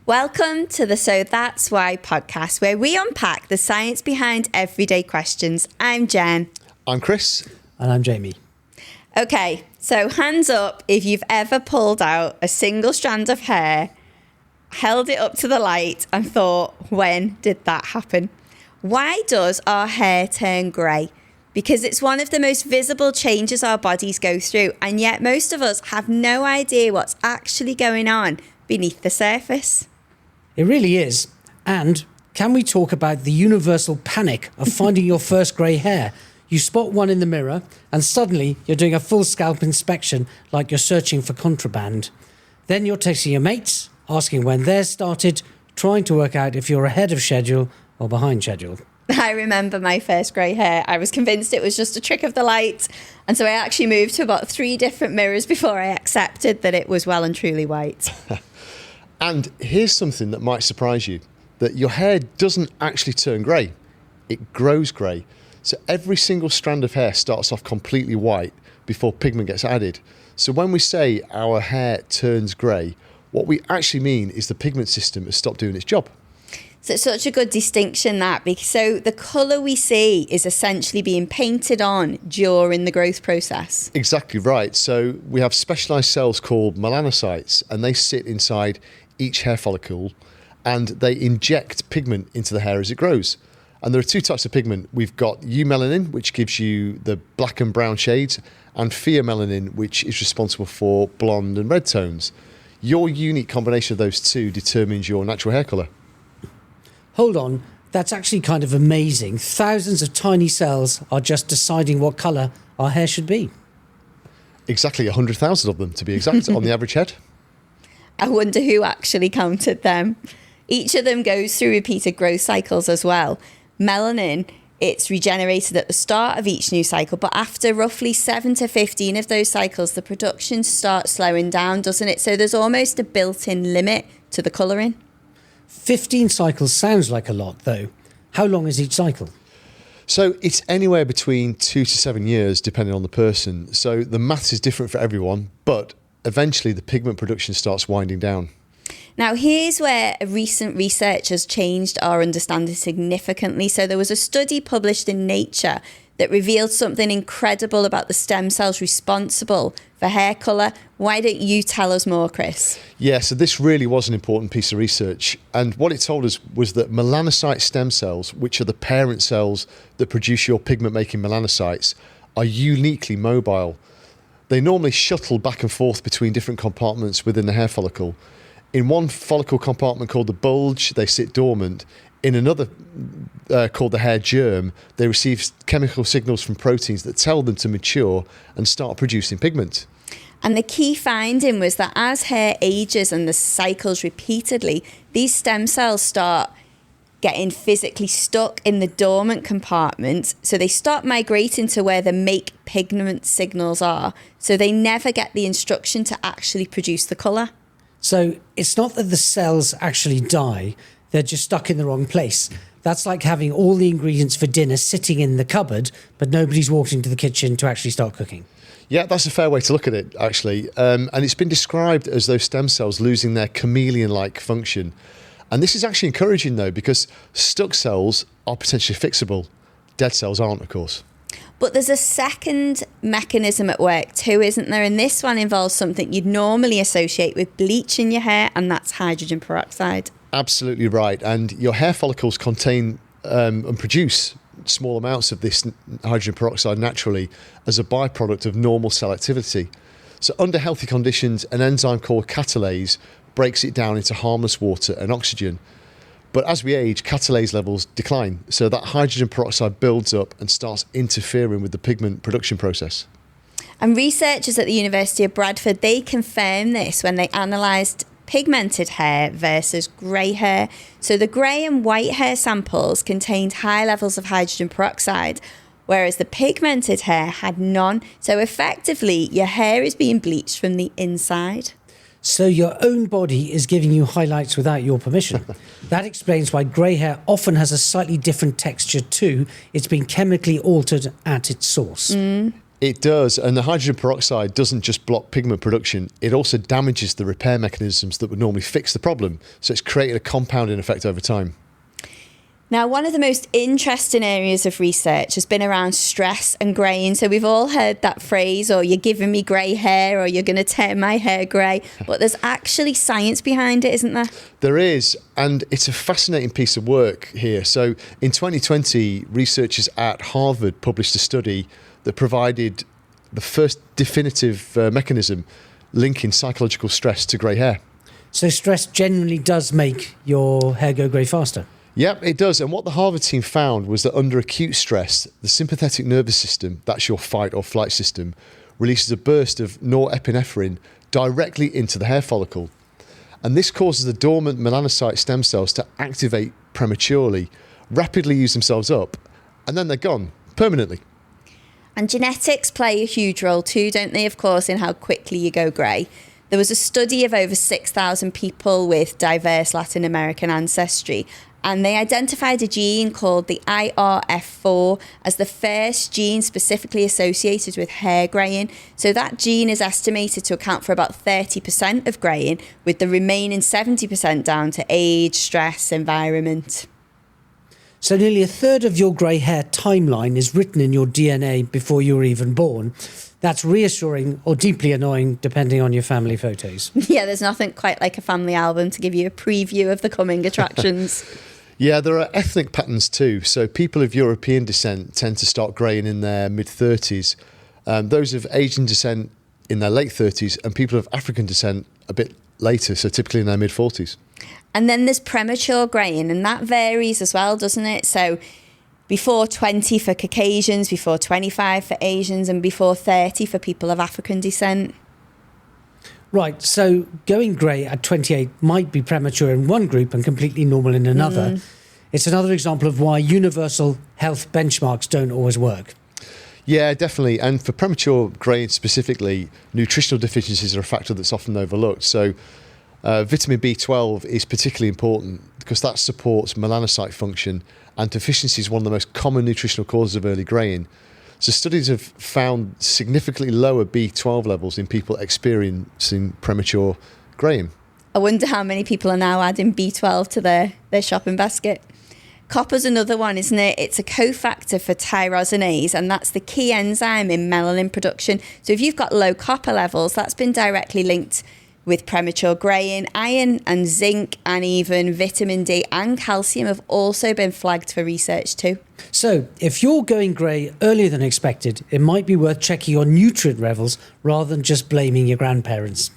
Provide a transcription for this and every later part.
Welcome to the So That's Why podcast, where we unpack the science behind everyday questions. I'm Jen. I'm Chris. And I'm Jamie. Okay, so hands up if you've ever pulled out a single strand of hair, held it up to the light and thought, when did that happen? Why does our hair turn grey? Because it's one of the most visible changes our bodies go through, and yet most of us have no idea what's actually going on beneath the surface. It really is. And can we talk about the universal panic of finding your first grey hair? You spot one in the mirror and suddenly you're doing a full scalp inspection like you're searching for contraband. Then you're texting your mates, asking when theirs started, trying to work out if you're ahead of schedule or behind schedule. I remember my first grey hair. I was convinced it was just a trick of the light. And so I actually moved to about 3 different mirrors before I accepted that it was well and truly white. And here's something that might surprise you, that your hair doesn't actually turn grey, it grows grey. So every single strand of hair starts off completely white before pigment gets added. So when we say our hair turns grey, what we actually mean is the pigment system has stopped doing its job. So it's such a good distinction that, because so the colour we see is essentially being painted on during the growth process. Exactly right. So we have specialised cells called melanocytes, and they sit inside each hair follicle and they inject pigment into the hair as it grows. And there are 2 types of pigment. We've got eumelanin, which gives you the black and brown shades, and pheomelanin, which is responsible for blonde and red tones. Your unique combination of those 2 determines your natural hair colour. Hold on, that's actually kind of amazing. Thousands of tiny cells are just deciding what colour our hair should be. Exactly 100,000 of them, to be exact, on the average head. I wonder who actually counted them. Each of them goes through repeated growth cycles as well. Melanin, it's regenerated at the start of each new cycle, but after roughly 7 to 15 of those cycles, the production starts slowing down, doesn't it? So there's almost a built-in limit to the colouring. 15 cycles sounds like a lot, though. How long is each cycle? So it's anywhere between 2 to 7 years, depending on the person. So the maths is different for everyone, but eventually the pigment production starts winding down. Now, here's where recent research has changed our understanding significantly. So there was a study published in Nature that revealed something incredible about the stem cells responsible for hair colour. Why don't you tell us more, Chris? Yeah, so this really was an important piece of research. And what it told us was that melanocyte stem cells, which are the parent cells that produce your pigment-making melanocytes, are uniquely mobile. They normally shuttle back and forth between different compartments within the hair follicle. In one follicle compartment called the bulge, they sit dormant. In another, called the hair germ, they receive chemical signals from proteins that tell them to mature and start producing pigment. And the key finding was that as hair ages and the cycles repeatedly, these stem cells start getting physically stuck in the dormant compartment. So they stop migrating to where the make pigment signals are. So they never get the instruction to actually produce the colour. So it's not that the cells actually die, they're just stuck in the wrong place. That's like having all the ingredients for dinner sitting in the cupboard, but nobody's walked into the kitchen to actually start cooking. Yeah, that's a fair way to look at it, actually. And it's been described as those stem cells losing their chameleon-like function. And this is actually encouraging, though, because stuck cells are potentially fixable. Dead cells aren't, of course. But there's a second mechanism at work too, isn't there? And this one involves something you'd normally associate with bleach in your hair, and that's hydrogen peroxide. Absolutely right. And your hair follicles contain and produce small amounts of this hydrogen peroxide naturally as a byproduct of normal cell activity. So under healthy conditions, an enzyme called catalase breaks it down into harmless water and oxygen. But as we age, catalase levels decline, so that hydrogen peroxide builds up and starts interfering with the pigment production process. And researchers at the University of Bradford, they confirmed this when they analysed pigmented hair versus grey hair. So the grey and white hair samples contained high levels of hydrogen peroxide, whereas the pigmented hair had none. So effectively, your hair is being bleached from the inside. So your own body is giving you highlights without your permission. That explains why grey hair often has a slightly different texture too. It's been chemically altered at its source. It does, and the hydrogen peroxide doesn't just block pigment production, it also damages the repair mechanisms that would normally fix the problem. So it's created a compounding effect over time. Now, one of the most interesting areas of research has been around stress and greying. So we've all heard that phrase, or you're giving me grey hair, or you're going to turn my hair grey. But there's actually science behind it, isn't there? There is, and it's a fascinating piece of work here. So in 2020, researchers at Harvard published a study that provided the first definitive mechanism linking psychological stress to grey hair. So stress generally does make your hair go grey faster? Yep, it does. And what the Harvard team found was that under acute stress, the sympathetic nervous system, that's your fight or flight system, releases a burst of norepinephrine directly into the hair follicle. And this causes the dormant melanocyte stem cells to activate prematurely, rapidly use themselves up, and then they're gone permanently. And genetics play a huge role too, don't they, of course, in how quickly you go grey. There was a study of over 6,000 people with diverse Latin American ancestry, and they identified a gene called the IRF4 as the first gene specifically associated with hair greying. So that gene is estimated to account for about 30% of greying, with the remaining 70% down to age, stress, environment. So nearly a third of your grey hair timeline is written in your DNA before you were even born. That's reassuring or deeply annoying, depending on your family photos. Yeah, there's nothing quite like a family album to give you a preview of the coming attractions. Yeah, there are ethnic patterns too. So people of European descent tend to start greying in their mid-30s. Those of Asian descent in their late 30s, and people of African descent a bit later, so typically in their mid-40s. And then there's premature greying, and that varies as well, doesn't it? So before 20 for Caucasians, before 25 for Asians, and before 30 for people of African descent. Right, so going grey at 28 might be premature in one group and completely normal in another. It's another example of why universal health benchmarks don't always work. Yeah, definitely. And for premature greying specifically, nutritional deficiencies are a factor that's often overlooked. So vitamin B12 is particularly important because that supports melanocyte function, and deficiency is one of the most common nutritional causes of early greying. So studies have found significantly lower B12 levels in people experiencing premature greying. I wonder how many people are now adding B12 to their shopping basket. Copper's another one, isn't it? It's a cofactor for tyrosinase, and that's the key enzyme in melanin production. So if you've got low copper levels, that's been directly linked with premature greying. Iron and zinc and even vitamin D and calcium have also been flagged for research too. So if you're going grey earlier than expected, it might be worth checking your nutrient levels rather than just blaming your grandparents.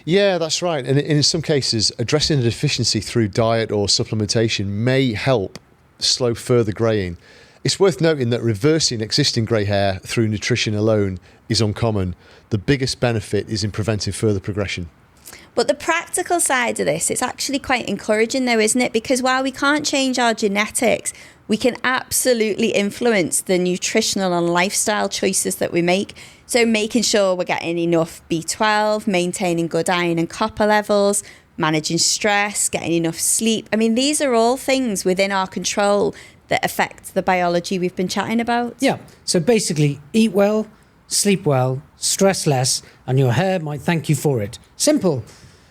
Yeah, that's right. And in some cases, addressing a deficiency through diet or supplementation may help slow further greying. It's worth noting that reversing existing grey hair through nutrition alone is uncommon. The biggest benefit is in preventing further progression. But the practical side of this, it's actually quite encouraging though, isn't it? Because while we can't change our genetics, we can absolutely influence the nutritional and lifestyle choices that we make. So making sure we're getting enough B12, maintaining good iron and copper levels, managing stress, getting enough sleep. I mean, these are all things within our control that affect the biology we've been chatting about. Yeah, so basically eat well, sleep well, stress less, and your hair might thank you for it. Simple.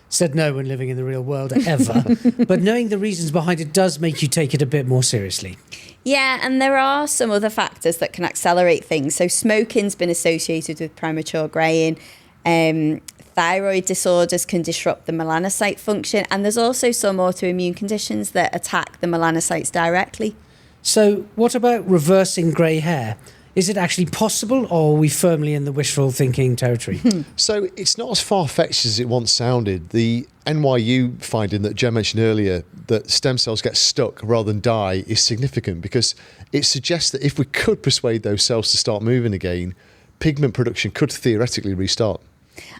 Said no one living in the real world ever. But knowing the reasons behind it does make you take it a bit more seriously. Yeah, and there are some other factors that can accelerate things. So smoking's been associated with premature greying. Thyroid disorders can disrupt the melanocyte function. And there's also some autoimmune conditions that attack the melanocytes directly. So what about reversing grey hair? Is it actually possible, or are we firmly in the wishful thinking territory? So it's not as far-fetched as it once sounded. The NYU finding that Jen mentioned earlier, that stem cells get stuck rather than die, is significant because it suggests that if we could persuade those cells to start moving again, pigment production could theoretically restart.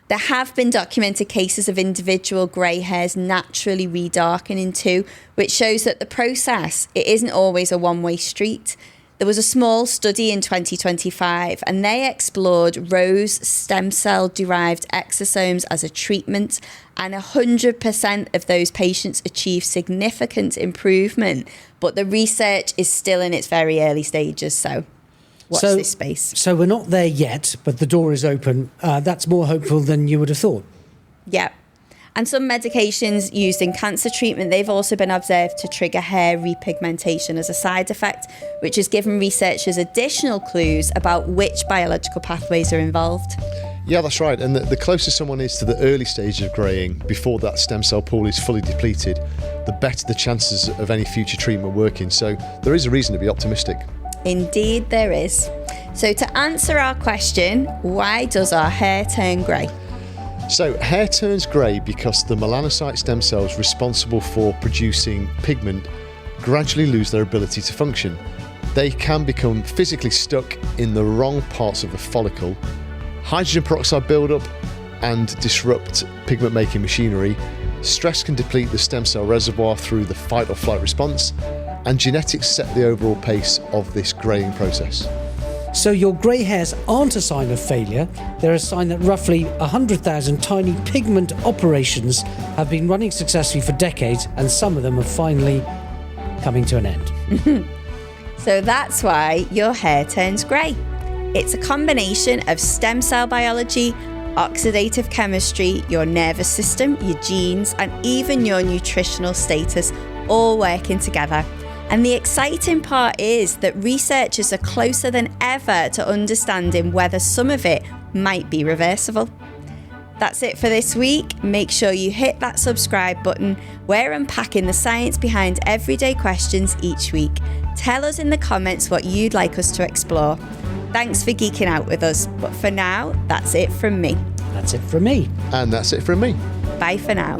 There have been documented cases of individual grey hairs naturally redarkening too, which shows that the process, it isn't always a one-way street. There was a small study in 2025 and they explored rose stem cell derived exosomes as a treatment, and 100% of those patients achieved significant improvement, but the research is still in its very early stages. So Watch this space. So we're not there yet, but the door is open. That's more hopeful than you would have thought. Yeah. And some medications used in cancer treatment, they've also been observed to trigger hair repigmentation as a side effect, which has given researchers additional clues about which biological pathways are involved. Yeah, that's right. And the closer someone is to the early stage of greying, before that stem cell pool is fully depleted, the better the chances of any future treatment working. So there is a reason to be optimistic. Indeed there is. So to answer our question, why does our hair turn grey? So hair turns grey because the melanocyte stem cells responsible for producing pigment gradually lose their ability to function. They can become physically stuck in the wrong parts of the follicle. Hydrogen peroxide buildup and disrupt pigment making machinery. Stress can deplete the stem cell reservoir through the fight or flight response, and genetics set the overall pace of this greying process. So your grey hairs aren't a sign of failure. They're a sign that roughly 100,000 tiny pigment operations have been running successfully for decades, and some of them are finally coming to an end. So that's why your hair turns grey. It's a combination of stem cell biology, oxidative chemistry, your nervous system, your genes, and even your nutritional status all working together. And the exciting part is that researchers are closer than ever to understanding whether some of it might be reversible. That's it for this week. Make sure you hit that subscribe button. We're unpacking the science behind everyday questions each week. Tell us in the comments what you'd like us to explore. Thanks for geeking out with us. But for now, that's it from me. That's it from me. And that's it from me. Bye for now.